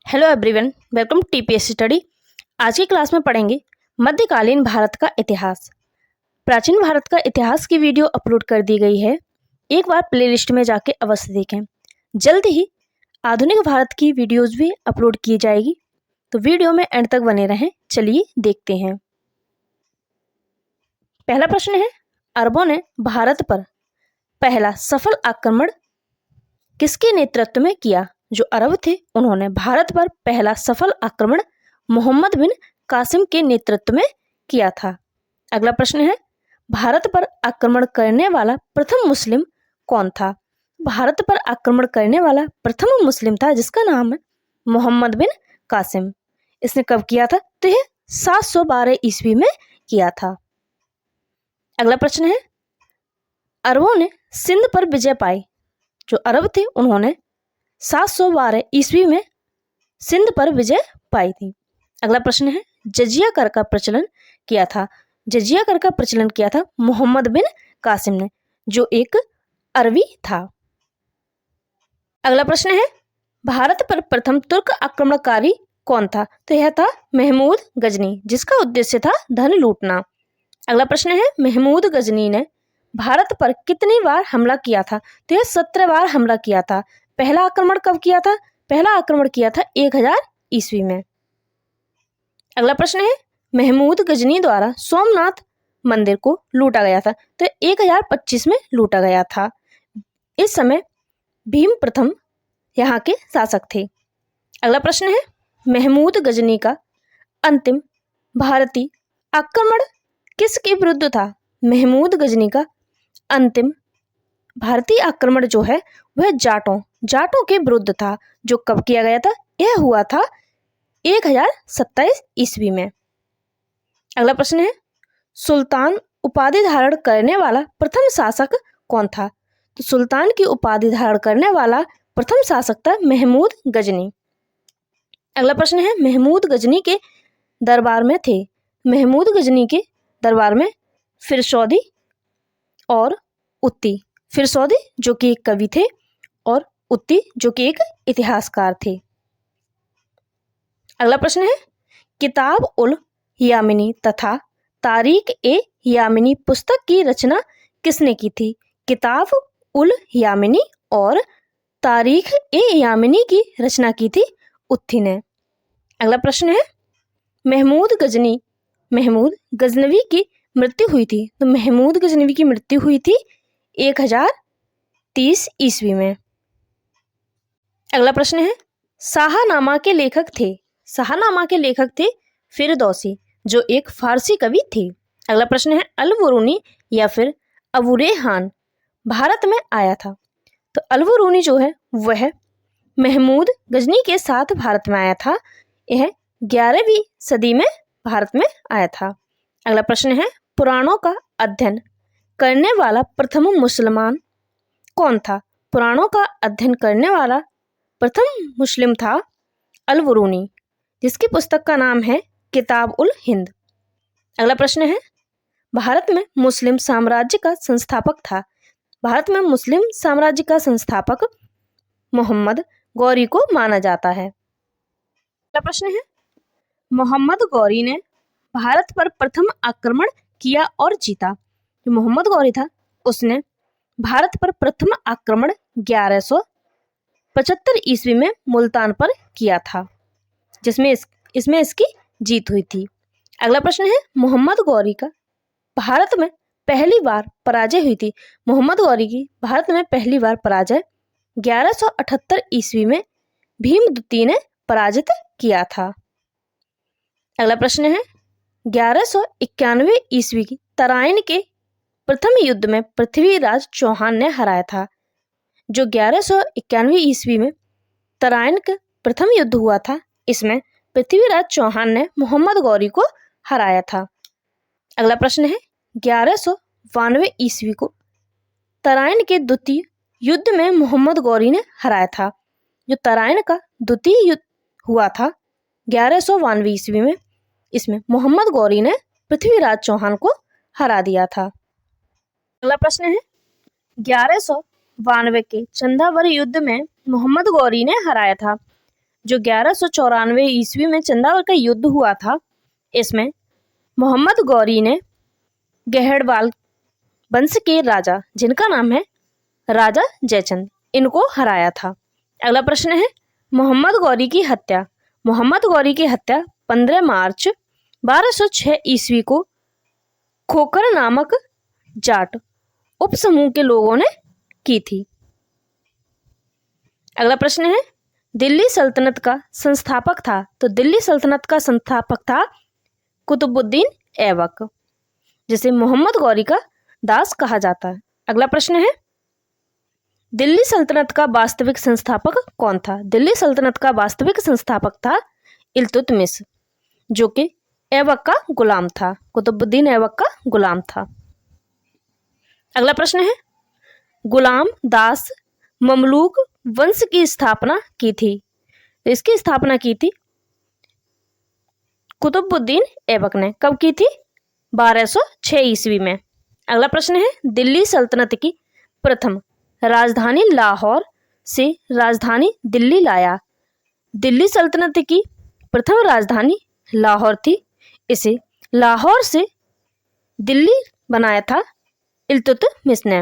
Hello everyone, welcome TPSC study. आज की class में पढ़ेंगे मध्यकालीन भारत का इतिहास। प्राचीन भारत का इतिहास की वीडियो अपलोड कर दी गई है, एक बार प्लेलिस्ट में जाके अवश्य देखें। जल्द ही आधुनिक भारत की वीडियोस भी अपलोड की जाएगी, तो वीडियो में एंड तक बने रहें। चलिए देखते हैं। पहला प्रश्न है, अरबों ने भारत पर पहला सफल आक्रमण किसके नेतृत्व में किया? जो अरब थे उन्होंने भारत पर पहला सफल आक्रमण मोहम्मद बिन कासिम के नेतृत्व में किया था। अगला प्रश्न है, भारत पर आक्रमण करने वाला प्रथम मुस्लिम कौन था? भारत पर आक्रमण करने वाला प्रथम मुस्लिम था जिसका नाम है मोहम्मद बिन कासिम। इसने कब किया था? तो यह 712 ईस्वी में किया था। अगला प्रश्न है, अरबों ने सिंध पर विजय पाई। जो अरब थे उन्होंने 712 ईस्वी में सिंध पर विजय पाई थी। अगला प्रश्न है, जजिया कर का प्रचलन किया था। जजिया कर का प्रचलन किया था मोहम्मद बिन कासिम ने, जो एक अरबी था। अगला प्रश्न है, भारत पर प्रथम तुर्क आक्रमणकारी कौन था? तो यह था महमूद गजनी, जिसका उद्देश्य था धन लूटना। अगला प्रश्न है, महमूद गजनी ने भारत पर कितनी बार हमला किया था? तो यह 17 बार हमला किया था। पहला आक्रमण कब किया था? पहला आक्रमण किया था 1000 ईस्वी में। अगला प्रश्न है, महमूद गजनी द्वारा सोमनाथ मंदिर को लूटा गया था। तो 1025 में लूटा गया था। इस समय भीम प्रथम यहाँ के शासक थे। अगला प्रश्न है, महमूद गजनी का अंतिम भारतीय आक्रमण किसके विरुद्ध था? महमूद गजनी का अंतिम भारतीय आक्रमण जो है वह जाटों के विरुद्ध था। जो कब किया गया था? यह हुआ था 1027 ईस्वी में। अगला प्रश्न है, सुल्तान उपाधि धारण करने वाला प्रथम शासक कौन था? तो सुल्तान की उपाधि धारण करने वाला प्रथम शासक था महमूद गजनी। अगला प्रश्न है, महमूद गजनी के दरबार में थे। महमूद गजनी के दरबार में फिरसौदी और उत्ती। फिरसौदी जो कि एक कवि थे और उत्ती जो कि एक इतिहासकार थे। अगला प्रश्न है, किताब उल यामिनी तथा तारीख ए यामिनी पुस्तक की रचना किसने की थी? किताब उल यामिनी और तारीख ए यामिनी की रचना की थी उत्ती ने। अगला प्रश्न है, महमूद गजनवी की मृत्यु हुई थी। तो महमूद गजनवी की मृत्यु हुई थी 1030 ईस्वी में। अगला प्रश्न है, शाहनामा के लेखक थे फिरदौसी, जो एक फारसी कवि थे। अगला प्रश्न है, अल-बरूनी या फिर अबू रेहान भारत में आया था। तो अल-बरूनी जो है वह महमूद गजनी के साथ भारत में आया था। यह 11वीं सदी में भारत में आया था। अगला प्रश्न है, पुराणों का अध्ययन करने वाला प्रथम मुसलमान कौन था? पुराणों का अध्ययन करने वाला प्रथम मुस्लिम था अल-बरूनी, जिसकी पुस्तक का नाम है किताब उल हिंद। अगला प्रश्न है, भारत में मुस्लिम साम्राज्य का संस्थापक मोहम्मद गौरी को माना जाता है। अगला प्रश्न है, मोहम्मद गौरी ने भारत पर प्रथम आक्रमण किया और जीता। जो मोहम्मद गौरी था उसने भारत पर प्रथम आक्रमण 1175 ईस्वी में मुल्तान पर किया था, जिसमें इसमें इसकी जीत हुई थी। अगला प्रश्न है, मोहम्मद गौरी का भारत में पहली बार पराजय हुई थी। मोहम्मद गौरी की भारत में पहली बार पराजय 1178 ईस्वी में भीम द्वितीय ने पराजित किया था। अगला प्रश्न है, 1191 ईस्वी की तराइन के प्रथम युद्ध में पृथ्वीराज चौहान ने हराया था। जो 1191 ईस्वी में तराइन का प्रथम युद्ध हुआ था, इसमें पृथ्वीराज चौहान ने मोहम्मद गौरी को हराया था। अगला प्रश्न है, 1192 ईस्वी को तराइन के द्वितीय युद्ध में मोहम्मद गौरी ने हराया था। जो तराइन का द्वितीय युद्ध हुआ था 1192 ईस्वी में, इसमें मोहम्मद गौरी ने पृथ्वीराज चौहान को हरा दिया था। अगला प्रश्न है, 1192 के चंदावरी युद्ध में मोहम्मद गौरी ने हराया था। जो 1194 ईस्वी में चंदावल का युद्ध हुआ था, इसमें मोहम्मद गौरी ने गहड़वाल वंश के राजा, जिनका नाम है राजा जयचंद, इनको हराया था। अगला प्रश्न है मोहम्मद गौरी की हत्या। मोहम्मद गौरी की हत्या 15 मार्च 1206 ईस्वी को खोखर नामक जाट उपसमूह के लोगों ने की थी। अगला प्रश्न है दिल्ली सल्तनत का संस्थापक था। तो दिल्ली सल्तनत का संस्थापक था कुतुबुद्दीन ऐबक, जिसे मोहम्मद गौरी का दास कहा जाता है। अगला प्रश्न है दिल्ली सल्तनत का वास्तविक संस्थापक कौन था। दिल्ली सल्तनत का वास्तविक संस्थापक था इल्तुतमिश, जो कि ऐबक का गुलाम था, कुतुबुद्दीन ऐबक का गुलाम था। अगला प्रश्न है गुलाम दास ममलूक वंश की स्थापना की थी। इसकी स्थापना की थी कुतुबुद्दीन ऐबक ने। कब की थी? 1206 ईस्वी में। अगला प्रश्न है दिल्ली सल्तनत की प्रथम राजधानी लाहौर से राजधानी दिल्ली लाया। दिल्ली सल्तनत की प्रथम राजधानी लाहौर थी, इसे लाहौर से दिल्ली बनाया था इल्तुतमिश ने।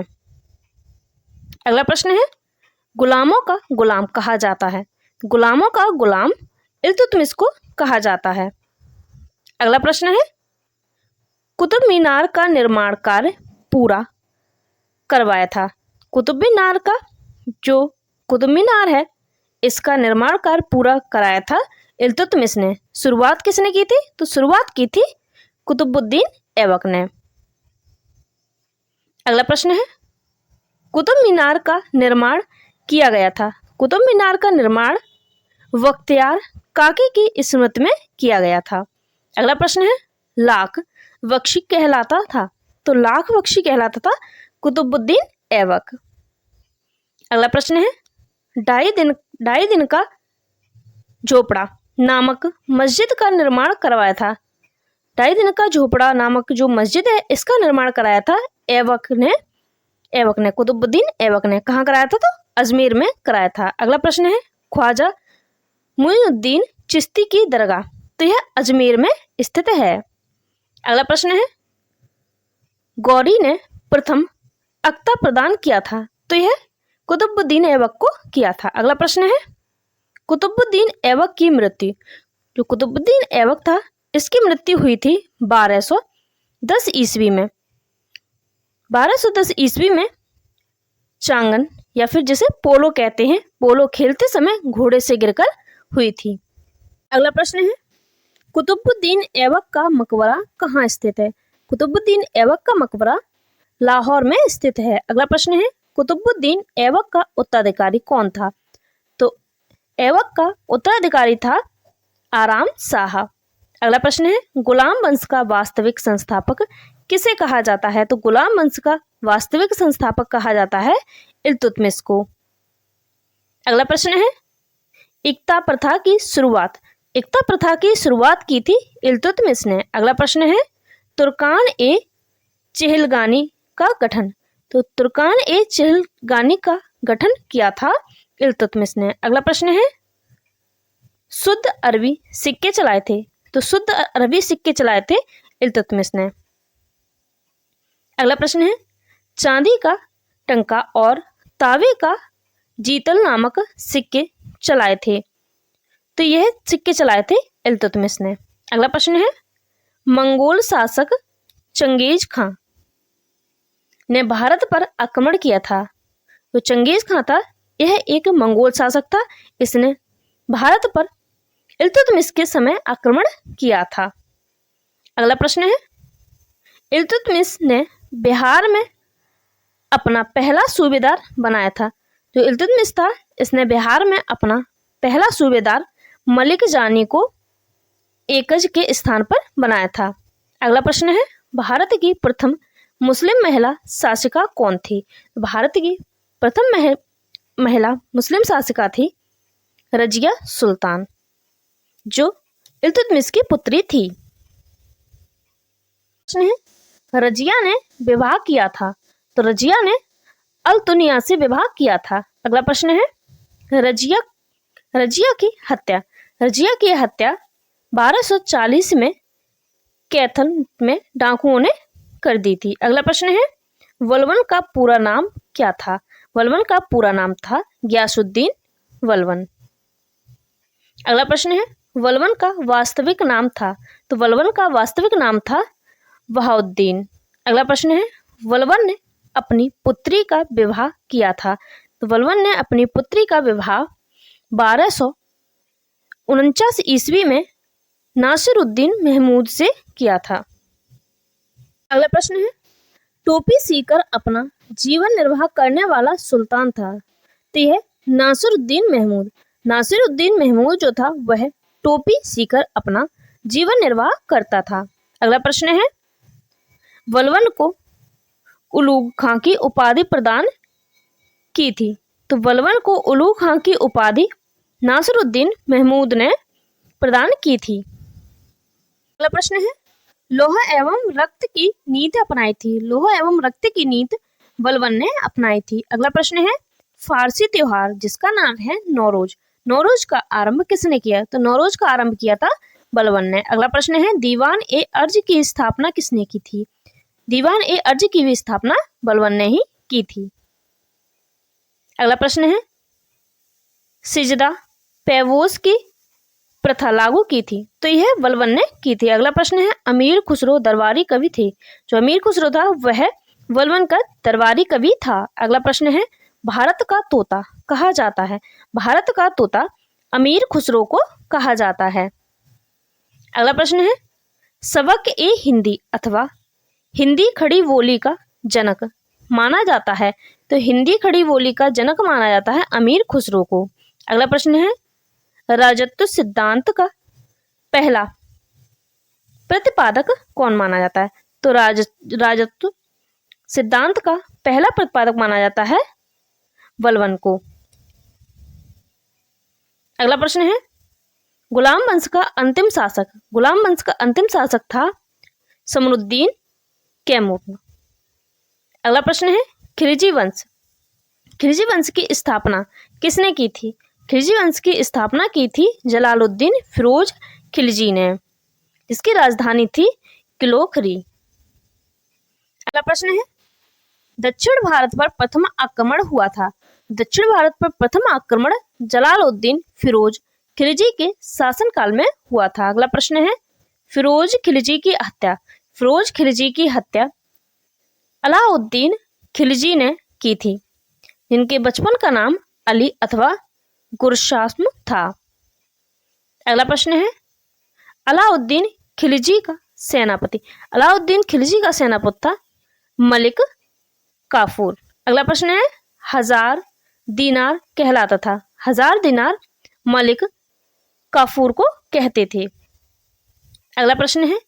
अगला प्रश्न है गुलामों का गुलाम कहा जाता है। गुलामों का गुलाम इल्तुतमिश को कहा जाता है। अगला प्रश्न है कुतुब मीनार का निर्माण कार्य पूरा करवाया था। कुतुब मीनार का जो कुतुब मीनार है, इसका निर्माण कार्य पूरा कराया था इल्तुतमिश ने। शुरुआत किसने की थी? तो शुरुआत की थी कुतुबुद्दीन ऐबक ने। अगला प्रश्न है कुतुब मीनार का निर्माण किया गया था। कुतुब मीनार का निर्माण बख्तियार काकी की स्मृति में किया गया था। अगला प्रश्न है लाख बख्शी कहलाता था। तो लाख बख्शी कहलाता था कुतुबुद्दीन ऐबक। अगला प्रश्न है ढाई दिन का झोपड़ा नामक मस्जिद का निर्माण करवाया था। ढाई दिन का झोपड़ा नामक जो मस्जिद है, इसका निर्माण कराया था ऐबक ने कुतुबुद्दीन ऐबक ने। कहाँ कराया था? तो अजमेर में कराया था। अगला प्रश्न है ख्वाजा मुइनुद्दीन चिश्ती की दरगाह, तो यह अजमेर में स्थित है। अगला प्रश्न है गौरी ने प्रथम अख्ता प्रदान किया था। तो यह कुतुबुद्दीन ऐबक को किया था। अगला प्रश्न है कुतुबुद्दीन ऐबक की मृत्यु। जो कुतुबुद्दीन ऐबक था, इसकी मृत्यु हुई थी 1210 ईस्वी में। 1210 ईस्वी में चांगन या फिर जिसे पोलो कहते हैं, पोलो खेलते समय घोड़े से गिरकर हुई थी। अगला प्रश्न है कुतुबुद्दीन ऐबक का मकबरा कहाँ स्थित है। कुतुबुद्दीन ऐबक का मकबरा लाहौर में स्थित है। अगला प्रश्न है कुतुबुद्दीन ऐबक का उत्तराधिकारी कौन था। तो ऐबक का उत्तराधिकारी था आराम शाह। अगला प्रश्न है गुलाम वंश का वास्तविक संस्थापक किसे कहा जाता है। तो गुलाम वंश का वास्तविक संस्थापक कहा जाता है इल्तुतमिश को। अगला प्रश्न है इक्ता प्रथा की शुरुआत। इक्ता प्रथा की शुरुआत की थी इल्तुतमिश ने। अगला प्रश्न है तुर्कान ए चहलगानी का गठन। तो तुर्कान ए चहलगानी का गठन किया था इल्तुतमिश ने। अगला प्रश्न है शुद्ध अरबी सिक्के चलाए थे। तो शुद्ध अरबी सिक्के चलाए थे इल्तुतमिश ने। अगला प्रश्न है चांदी का टंका और तावे का जीतल नामक सिक्के चलाए थे। तो यह सिक्के चलाए थे इल्तुतमिश ने। अगला प्रश्न है मंगोल शासक चंगेज खां ने भारत पर आक्रमण किया था। तो चंगेज खां था, यह एक मंगोल शासक था। इसने भारत पर इल्तुतमिश के समय आक्रमण किया था। अगला प्रश्न है इल्तुतमिश ने बिहार में अपना पहला सूबेदार बनाया था। जो इल्तुतमिश था, इसने बिहार में अपना पहला सूबेदार मलिक जानी को एकज के स्थान पर बनाया था। अगला प्रश्न है भारत की प्रथम मुस्लिम महिला शासिका कौन थी। भारत की प्रथम महिला मुस्लिम शासिका थी रजिया सुल्तान, जो इल्तुतमिश की पुत्री थी। प्रश्न है रजिया ने विवाह किया था। तो रजिया ने अल तुनिया से विवाह किया था। अगला प्रश्न है रजिया की हत्या। रजिया की हत्या 1240 में कैथल में डाकुओं ने कर दी थी। अगला प्रश्न है, वलवन का पूरा नाम क्या था? वलवन का पूरा नाम था गयासुद्दीन वलवन। अगला प्रश्न है, वलवन का वास्तविक नाम था? तो वलवन का वास्तविक नाम था बहाउद्दीन। अगला प्रश्न है, वलवन ने अपनी पुत्री का विवाह किया था? तो वलवन ने अपनी पुत्री का विवाह 1249 ईस्वी में नासिरुद्दीन महमूद से किया था। अगला प्रश्न है, टोपी सीकर अपना जीवन निर्वाह करने वाला सुल्तान था? तो यह नासिरुद्दीन महमूद। नासिरुद्दीन महमूद जो था वह टोपी सीकर अपना जीवन निर्वाह करता था। अगला प्रश्न है, वलवन को उलूग खां की उपाधि प्रदान की थी? तो वलवन को उलूग खां की उपाधि नासिरुद्दीन महमूद ने प्रदान की थी। अगला प्रश्न है, लौह एवं रक्त की नीति अपनाई थी? लौह एवं रक्त की नीति वलवन ने अपनाई थी। अगला प्रश्न है, फारसी त्योहार जिसका नाम है नौरोज, नौरोज का आरंभ किसने किया? तो नौरोज का आरंभ किया था वलवन ने। अगला प्रश्न है, दीवान ए अर्ज की स्थापना किसने की थी? दीवान ए अर्ज की भी स्थापना वलवन ने ही की थी। अगला प्रश्न है, सिजदा पैवोस की प्रथा लागू की थी? तो यह वलवन ने की थी। अगला प्रश्न है, अमीर खुसरो दरबारी कवि थे? जो अमीर खुसरो था वह वलवन का दरबारी कवि था। अगला प्रश्न है, भारत का तोता कहा जाता है? भारत का तोता अमीर खुसरो को कहा जाता है। अगला प्रश्न है, सबक ए हिंदी अथवा हिंदी खड़ी बोली का जनक माना जाता है? तो हिंदी खड़ी बोली का जनक माना जाता है अमीर खुसरो को। अगला प्रश्न है, राजत्व सिद्धांत का पहला प्रतिपादक कौन माना जाता है? तो राजत्व सिद्धांत का पहला प्रतिपादक माना जाता है वलवन को। अगला प्रश्न है, गुलाम वंश का अंतिम शासक? गुलाम वंश का अंतिम शासक था समरुद्दीन कैमूर। अगला प्रश्न है, खिलजी वंश, खिलजी वंश की स्थापना किसने की थी? खिलजी वंश की स्थापना की थी जलालुद्दीन फिरोज खिलजी ने, जिसकी राजधानी थी किलोखरी। अगला प्रश्न है, दक्षिण भारत पर प्रथम आक्रमण हुआ था? दक्षिण भारत पर प्रथम आक्रमण जलालुद्दीन फिरोज खिलजी के शासनकाल में हुआ था। अगला प्रश्न है, फिरोज खिलजी की हत्या, फिरोज खिलजी की हत्या अलाउद्दीन खिलजी ने की थी, जिनके बचपन का नाम अली अथवा गुरशास्म था। अगला प्रश्न है, अलाउद्दीन खिलजी का सेनापति? अलाउद्दीन खिलजी का सेनापति था मलिक काफूर। अगला प्रश्न है, हजार दीनार कहलाता था? हजार दीनार मलिक काफूर को कहते थे। अगला प्रश्न है,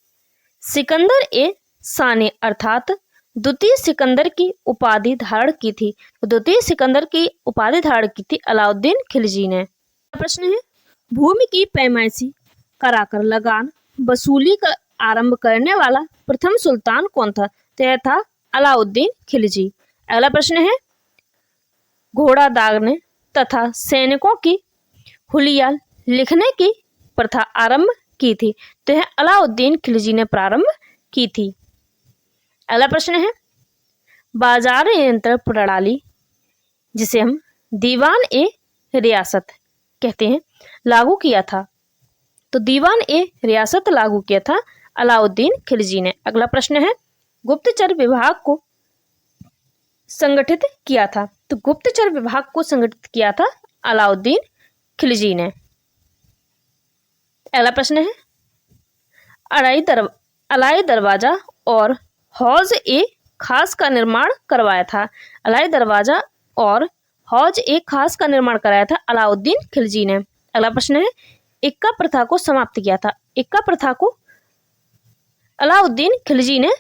सिकंदर ए सानी अर्थात द्वितीय सिकंदर की उपाधि धारण की थी? द्वितीय सिकंदर की उपाधि धारण की थी अलाउद्दीन खिलजी ने। अगला प्रश्न है, भूमि की पैमाइशी कराकर लगान वसूली का आरंभ करने वाला प्रथम सुल्तान कौन था? तो यह था अलाउद्दीन खिलजी। अगला प्रश्न है, घोड़ा दागने तथा सैनिकों की हुलिया लिखने की प्रथा आरंभ की थी? तो यह अलाउद्दीन खिलजी ने प्रारंभ की थी। अगला प्रश्न है, बाजार नियंत्रण प्रणाली जिसे हम दीवान ए रियासत कहते हैं लागू किया था? तो दीवान ए रियासत लागू किया था अलाउद्दीन खिलजी ने। अगला प्रश्न है, गुप्तचर विभाग को संगठित किया था? तो गुप्तचर विभाग को संगठित किया था अलाउद्दीन खिलजी ने। अगला प्रश्न है, अलाई दरवाजा और हौज ए खास का निर्माण करवाया था? अलाई दरवाजा और हौज ए खास का निर्माण कराया था अलाउद्दीन खिलजी ने। अगला प्रश्न है, इक्का प्रथा को समाप्त किया था? इक्का प्रथा को अलाउद्दीन खिलजी ने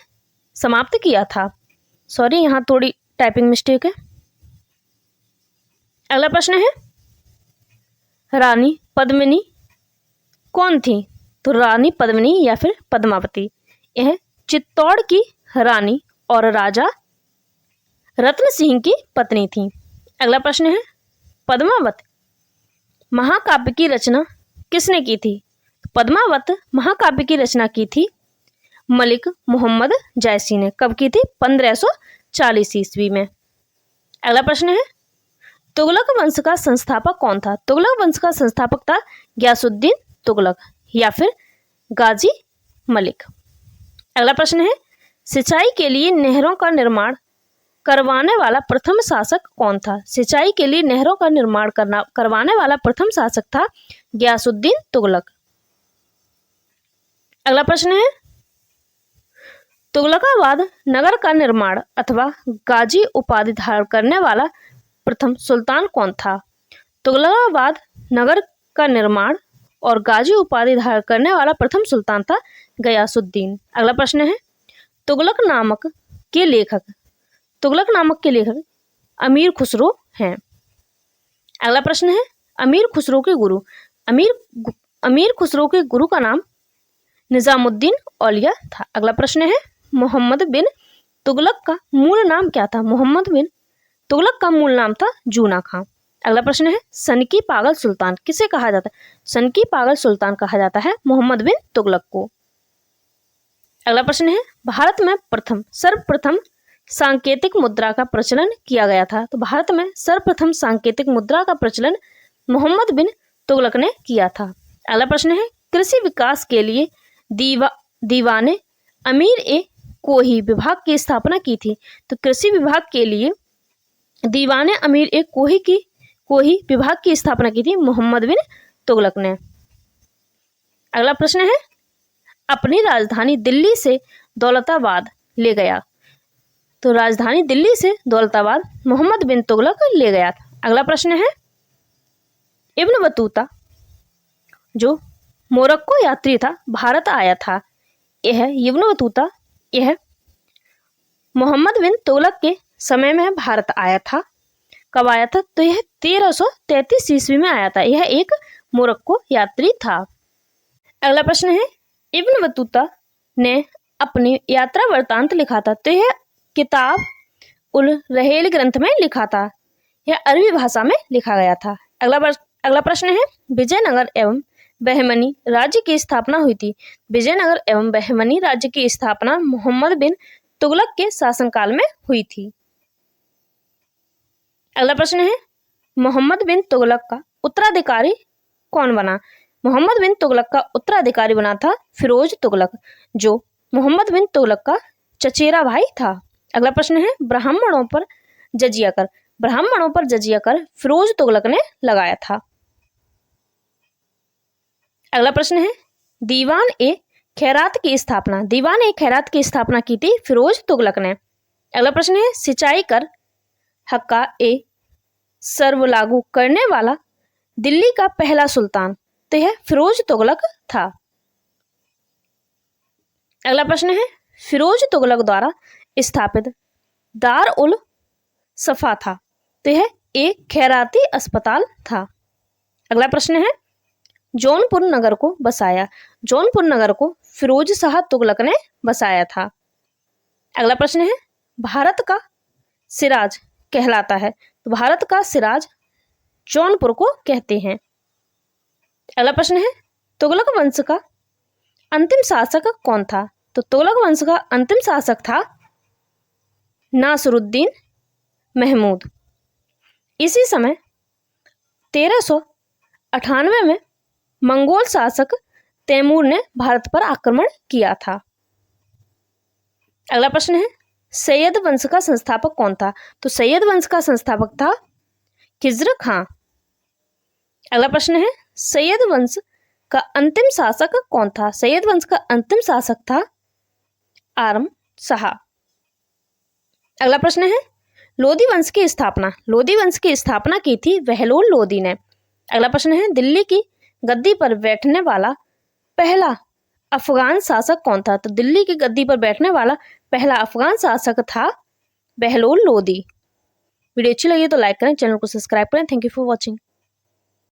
समाप्त किया था। सॉरी, यहाँ थोड़ी टाइपिंग मिस्टेक है। अगला प्रश्न है, रानी पद्मिनी कौन थी? तो रानी पद्मिनी या फिर पद्मावती यह चित्तौड़ की रानी और राजा रत्न सिंह की पत्नी थी। अगला प्रश्न है, महाकाव्य की रचना किसने की थी? पद्मावत महाकाव्य की रचना की थी मलिक मोहम्मद जैसी ने। कब की थी? 1540 ईस्वी में। अगला प्रश्न है, तुगलक वंश का संस्थापक कौन था? तुगलक वंश का संस्थापक था गयासुद्दीन तुगलक या फिर गाजी मलिक। अगला प्रश्न है, सिंचाई के लिए नहरों का निर्माण करवाने वाला प्रथम शासक कौन था? सिंचाई के लिए नहरों का निर्माण करवाने वाला प्रथम शासक था गयासुद्दीन तुगलक। अगला प्रश्न है, तुगलकाबाद नगर का निर्माण अथवा गाजी उपाधि धारण करने वाला प्रथम सुल्तान कौन था? तुगलकाबाद नगर का निर्माण और गाजी उपाधि धारण करने वाला प्रथम सुल्तान था गयासुद्दीन। अगला प्रश्न है, तुगलक नामक के लेखक अमीर खुसरो हैं। अगला प्रश्न है, अमीर खुसरो के गुरु का नाम निजामुद्दीन औलिया था। अगला प्रश्न है, मोहम्मद बिन तुगलक का मूल नाम क्या था? मोहम्मद बिन तुगलक का मूल नाम था जूना खां। अगला प्रश्न है, सनकी पागल सुल्तान किसे कहा जाता है? सनकी पागल सुल्तान कहा जाता है मोहम्मद बिन तुगलक को। अगला प्रश्न है, भारत में सर्वप्रथम सांकेतिक मुद्रा का प्रचलन किया गया था। तो भारत में सर्वप्रथम सांकेतिक मुद्रा का प्रचलन मोहम्मद बिन तुगलक ने किया था। अगला प्रश्न है, कृषि विकास के लिए दीवाने अमीर ए कोही विभाग की स्थापना की थी। तो कृषि विभाग के लिए दीवाने अमीर ए कोही विभाग की स्थापना की थी मोहम्मद बिन तुगलक ने। अगला प्रश्न है, अपनी राजधानी दिल्ली से दौलताबाद ले गया। तो राजधानी दिल्ली से दौलताबाद मोहम्मद बिन तुगलक ले गया था। अगला प्रश्न है, इब्न बतूता जो मोरक्को यात्री था भारत आया था। यह मोहम्मद बिन तुगलक के समय में भारत आया था। कब आया था? तो यह 1333 ईस्वी में आया था। यह एक मोरक्को यात्री था। अगला प्रश्न है, इब्न बतूता ने अपनी यात्रा वृत्तांत लिखा था। तो यह किताब उल रहेल ग्रंथ में लिखा था। यह अरबी भाषा में लिखा गया था। अगला प्रश्न है, विजयनगर एवं बहमनी राज्य की स्थापना हुई थी। विजयनगर एवं बहमनी राज्य की स्थापना मोहम्मद बिन तुगलक के शासनकाल में हुई थी। अगला प्रश्न है, मोहम्मद बिन तुगलक का उत्तराधिकारी कौन बना? मोहम्मद बिन तुगलक का उत्तराधिकारी बना था फिरोज तुगलक, जो मोहम्मद बिन तुगलक का चचेरा भाई था। अगला प्रश्न है, ब्राह्मणों पर जजिया कर फिरोज तुगलक ने लगाया था। अगला प्रश्न है, दीवान ए खैरात की स्थापना की थी फिरोज तुगलक ने। अगला प्रश्न है, सिंचाई कर हक्का ए सर्व लागू करने वाला दिल्ली का पहला सुल्तान। तो यह फिरोज तुगलक था। अगला प्रश्न है, फिरोज तुगलक द्वारा स्थापित दार उल सफा था। तो यह एक खैराती अस्पताल था। अगला प्रश्न है, जौनपुर नगर को फिरोज शाह तुगलक ने बसाया था। अगला प्रश्न है, भारत का सिराज कहलाता है। तो भारत का सिराज जौनपुर को कहते हैं। अगला प्रश्न है, तुगलक वंश का अंतिम शासक कौन था? तो तुगलक वंश का अंतिम शासक था नासिरुद्दीन महमूद। इसी समय 1398 में मंगोल शासक तैमूर ने भारत पर आक्रमण किया था। अगला प्रश्न है, सैयद वंश का संस्थापक कौन था? तो सैयद वंश का संस्थापक था खिज्र खां। अगला प्रश्न है, सैयद वंश का अंतिम शासक कौन था? सैयद वंश का अंतिम शासक था आरम शाह। अगला प्रश्न है, लोदी वंश की स्थापना की थी बहलोल लोदी ने। अगला प्रश्न है, दिल्ली की गद्दी पर बैठने वाला पहला अफगान शासक कौन था? तो दिल्ली की गद्दी पर बैठने वाला पहला अफगान शासक था बहलोल लोदी। वीडियो अच्छी लगी तो लाइक करें, चैनल को सब्सक्राइब करें। Thank you for watching.